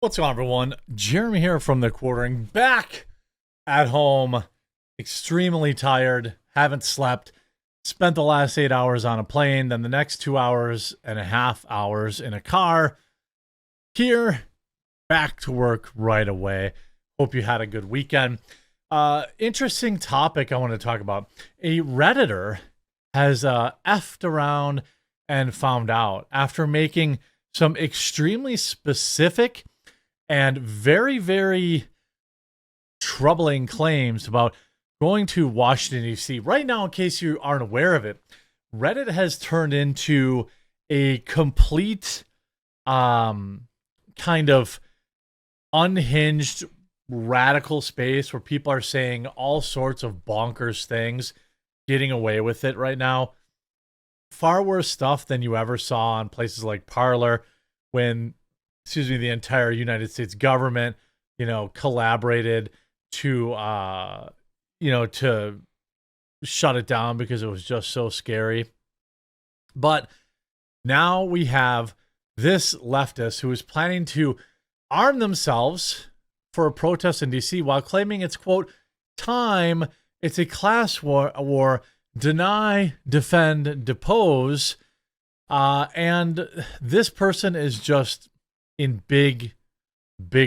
What's going on, everyone? Jeremy here from The Quartering, back at home, extremely tired, haven't slept, spent the last 8 hours on a plane, then the next 2.5 hours in a car. Here, back to work right away. Hope you had a good weekend. Interesting topic I want to talk about. A Redditor has effed around and found out after making some extremely specific and very, very troubling claims about going to Washington, D.C. Right now, in case you aren't aware of it, Reddit has turned into a complete kind of unhinged radical space where people are saying all sorts of bonkers things, getting away with it right now. Far worse stuff than you ever saw on places like Parler when the entire United States government, collaborated to, to shut it down because it was just so scary. But now we have this leftist who is planning to arm themselves for a protest in DC while claiming it's, quote, time, it's a class war, deny, defend, depose. And this person is just in big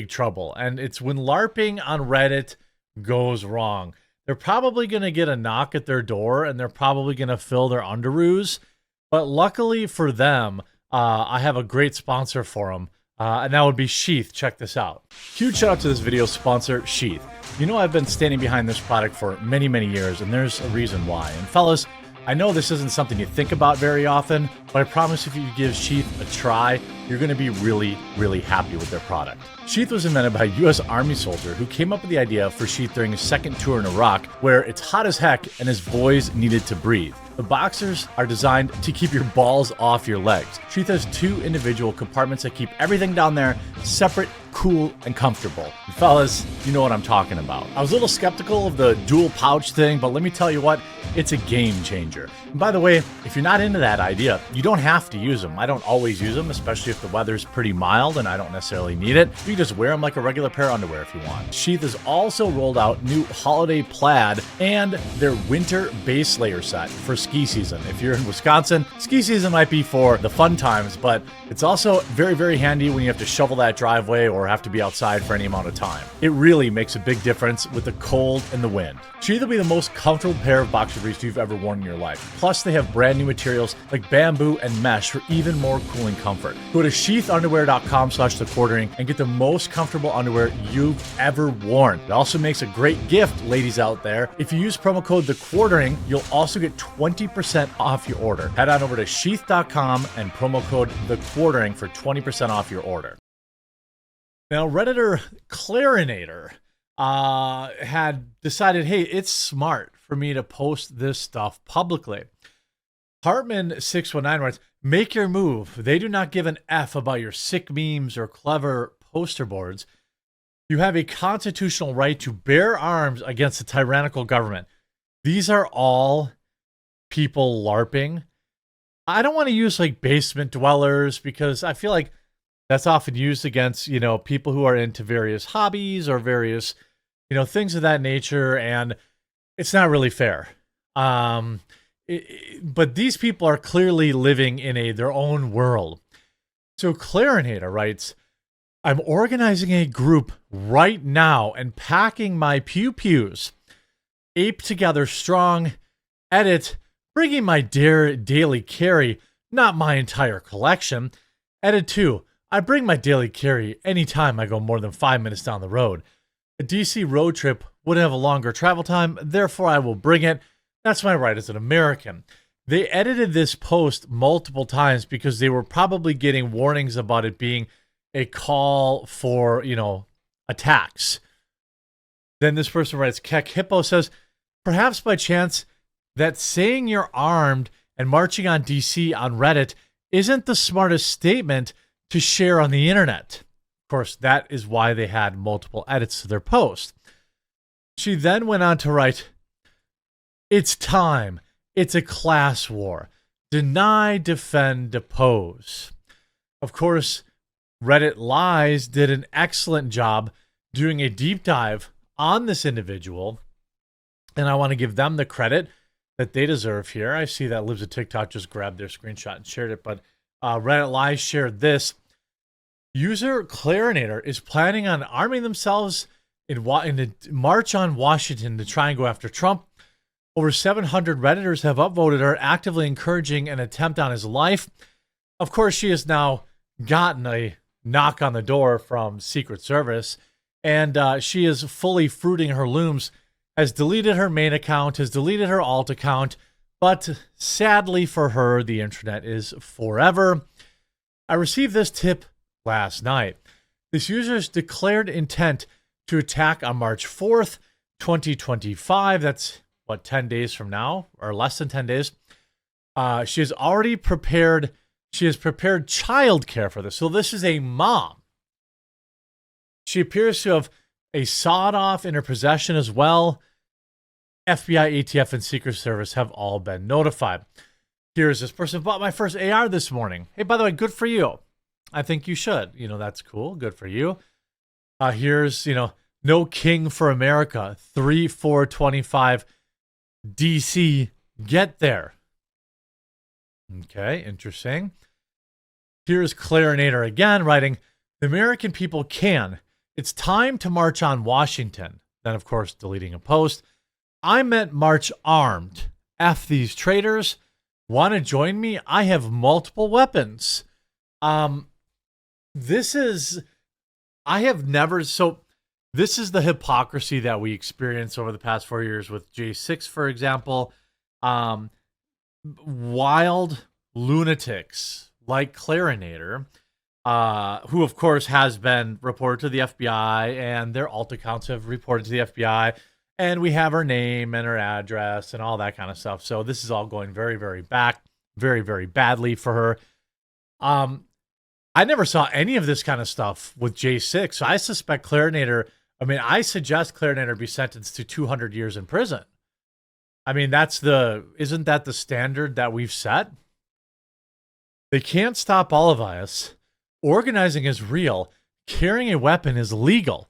trouble. And it's when LARPing on Reddit goes wrong. They're probably going to get a knock at their door and they're probably going to fill their underoos. But luckily for them, I have a great sponsor for them. And that would be Sheath. Check this out. Huge shout out to this video sponsor, Sheath. You know, I've been standing behind this product for many, many years, and there's a reason why. And fellas, I know this isn't something you think about very often, but I promise if you give Sheath a try, you're going to be really, really happy with their product. Sheath was invented by a U.S. Army soldier who came up with the idea for Sheath during his second tour in Iraq, where it's hot as heck and his boys needed to breathe. The boxers are designed to keep your balls off your legs. Sheath has 2 individual compartments that keep everything down there separate, cool, and comfortable. And fellas, you know what I'm talking about. I was a little skeptical of the dual pouch thing, but let me tell you what, it's a game changer. And by the way, if you're not into that idea, you don't have to use them. I don't always use them, especially if the weather's pretty mild and I don't necessarily need it. You can just wear them like a regular pair of underwear if you want. Sheath has also rolled out new holiday plaid and their winter base layer set for ski season. If you're in Wisconsin, ski season might be for the fun times, but it's also very, very handy when you have to shovel that driveway or have to be outside for any amount of time. It really makes a big difference with the cold and the wind. Sheath will be the most comfortable pair of boxer briefs you've ever worn in your life. Plus, they have brand new materials like bamboo and mesh for even more cooling comfort. Go to sheathunderwear.com/thequartering and get the most comfortable underwear you've ever worn. It also makes a great gift, ladies out there. If you use promo code TheQuartering, you'll also get 20% off your order. Head on over to sheath.com and promo code TheQuartering for 20% off your order. Now, Redditor Clarinator had decided, hey, it's smart for me to post this stuff publicly. Hartman619 writes, make your move. They do not give an F about your sick memes or clever poster boards. You have a constitutional right to bear arms against a tyrannical government. These are all people LARPing. I don't want to use like basement dwellers because I feel like that's often used against, people who are into various hobbies or various, things of that nature. And it's not really fair. But these people are clearly living in their own world. So Clarinator writes, I'm organizing a group right now and packing my pew-pews. Ape together strong. Edit, bringing my daily carry, not my entire collection. Edit 2, I bring my daily carry anytime I go more than 5 minutes down the road. A DC road trip would have a longer travel time, therefore I will bring it. That's my right as an American. They edited this post multiple times because they were probably getting warnings about it being a call for, attacks. Then this person writes, Keck Hippo says, perhaps by chance that saying you're armed and marching on DC on Reddit isn't the smartest statement to share on the internet. Of course, that is why they had multiple edits to their post. She then went on to write, it's time. It's a class war. Deny, defend, depose. Of course, Reddit Lies did an excellent job doing a deep dive on this individual, and I want to give them the credit that they deserve here. I see that Lives of TikTok just grabbed their screenshot and shared it, but Reddit Lies shared this. User Clarinator is planning on arming themselves in a march on Washington to try and go after Trump. Over 700 Redditors have upvoted her, actively encouraging an attempt on his life. Of course, she has now gotten a knock on the door from Secret Service, and she is fully fruiting her looms, has deleted her main account, has deleted her alt account, but sadly for her, the internet is forever. I received this tip last night. This user's declared intent to attack on March 4th, 2025. That's, 10 days from now, or less than 10 days. She has already prepared, childcare for this. So this is a mom. She appears to have a sawed-off in her possession as well. FBI, ATF, and Secret Service have all been notified. Here's this person bought my first AR this morning. Hey, by the way, good for you. I think you should. That's cool. Good for you. Here's, no king for America. 3/4/25 DC. Get there. Okay, interesting. Here's Clarinator again writing, the American people can. It's time to march on Washington. Then, of course, deleting a post. I meant march armed. F these traitors. Want to join me? I have multiple weapons. This is the hypocrisy that we experienced over the past 4 years with J6, for example. Wild lunatics like Clarinator, who, of course, has been reported to the FBI, and their alt accounts have reported to the FBI, and we have her name and her address and all that kind of stuff. So this is all going very, very very, very badly for her. I never saw any of this kind of stuff with J6, so I suspect Clarinator, I suggest Clarinator be sentenced to 200 years in prison. Isn't that the standard that we've set? They can't stop all of us. Organizing is real. Carrying a weapon is legal.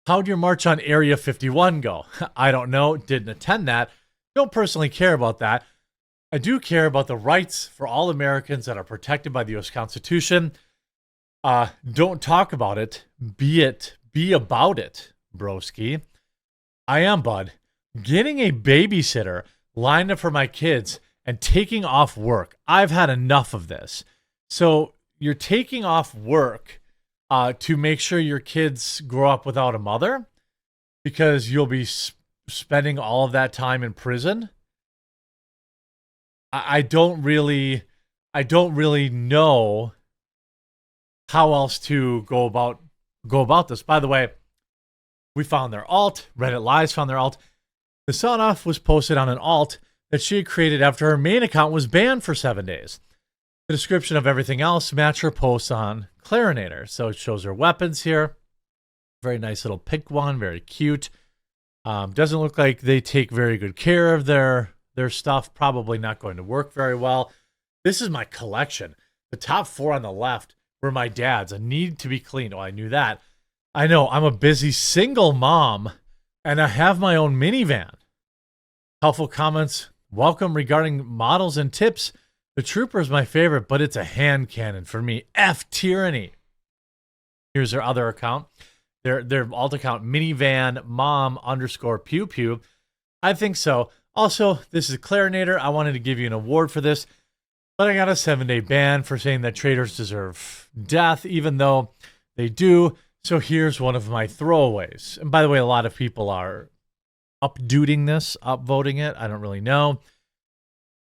How'd your march on Area 51 go? I don't know. Didn't attend that. Don't personally care about that. I do care about the rights for all Americans that are protected by the U.S. Constitution. Don't talk about it. Be about it, broski. I am, bud. Getting a babysitter lined up for my kids and taking off work. I've had enough of this. So you're taking off work to make sure your kids grow up without a mother because you'll be spending all of that time in prison. I don't really know how else to go about this. By the way, we found their alt. Reddit Lies found their alt. The sawed-off was posted on an alt that she had created after her main account was banned for 7 days. The description of everything else matched her posts on Clarinator. So it shows her weapons here. Very nice little pink one, very cute. Doesn't look like they take very good care of their stuff. Probably not going to work very well. This is my collection. The top 4 on the left were my dad's. A need to be clean. Oh, I knew that. I know, I'm a busy single mom, and I have my own minivan. Helpful comments. Welcome regarding models and tips. The Trooper is my favorite, but it's a hand cannon for me. F tyranny. Here's their other account. Their alt account, minivan mom _ pew pew. I think so. Also, this is Clarinator. I wanted to give you an award for this, but I got a 7-day ban for saying that traitors deserve death, even though they do. So here's one of my throwaways. And by the way, a lot of people are upvoting it. I don't really know.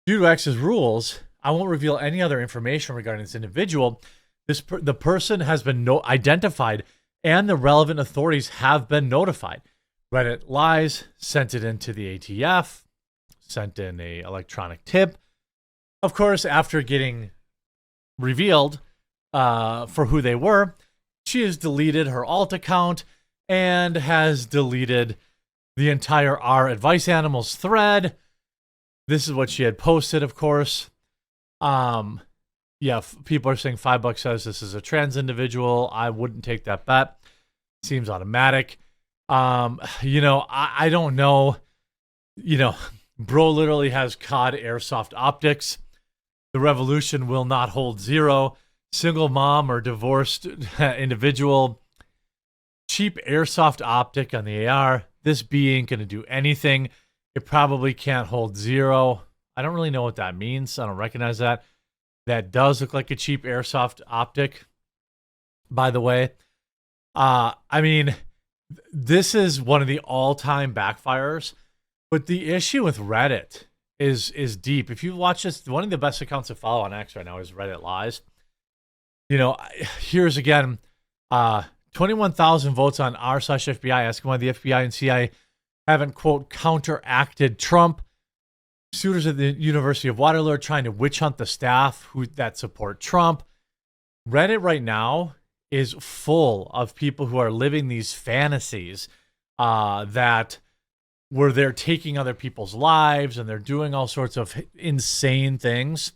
Due to X's rules, I won't reveal any other information regarding this individual. The person has been identified, and the relevant authorities have been notified. Reddit Lies sent it into the ATF, sent in a electronic tip. Of course, after getting revealed for who they were, she has deleted her alt account and has deleted the entire Our Advice Animals thread. This is what she had posted, of course. yeah, people are saying $5 says this is a trans individual. I wouldn't take that bet. Seems automatic. I don't know. Bro literally has COD airsoft optics. The revolution will not hold zero. Single mom or divorced individual. Cheap airsoft optic on the AR. This B ain't going to do anything. It probably can't hold zero. I don't really know what that means. I don't recognize that. That does look like a cheap airsoft optic, by the way. This is one of the all-time backfires. But the issue with Reddit is deep. If you watch this, one of the best accounts to follow on X right now is Reddit Lies. Here's again, 21,000 votes on r/FBI asking why the FBI and CIA haven't, quote, counteracted Trump. Suitors at the University of Waterloo are trying to witch hunt the staff that support Trump. Reddit right now is full of people who are living these fantasies that where they're taking other people's lives and they're doing all sorts of insane things.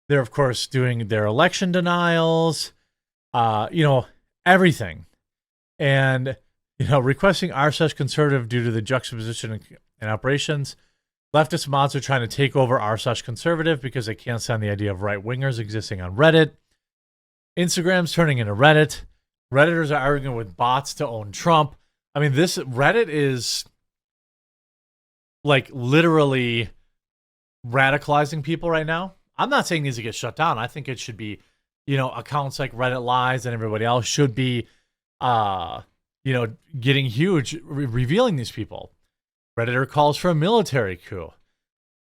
They're, of course, doing their election denials, everything. And, requesting r/conservative due to the juxtaposition in operations. Leftist mods are trying to take over r/conservative because they can't stand the idea of right-wingers existing on Reddit. Instagram's turning into Reddit. Redditors are arguing with bots to own Trump. This Reddit is like literally radicalizing people right now. I'm not saying these to get shut down. I think it should be, accounts like Reddit Lies and everybody else should be, getting huge, revealing these people. Redditor calls for a military coup.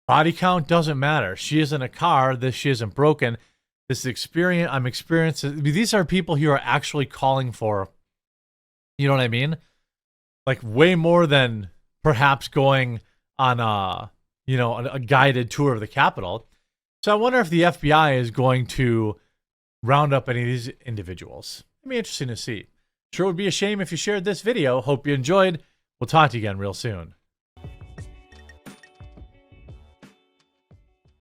Body count doesn't matter. She is in a car. She isn't broken. This is experience. I'm experiencing. These are people who are actually calling for, you know what I mean? Like way more than perhaps going on a guided tour of the Capitol. So I wonder if the FBI is going to round up any of these individuals. It'd be interesting to see. Sure would be a shame if you shared this video. Hope you enjoyed. We'll talk to you again real soon.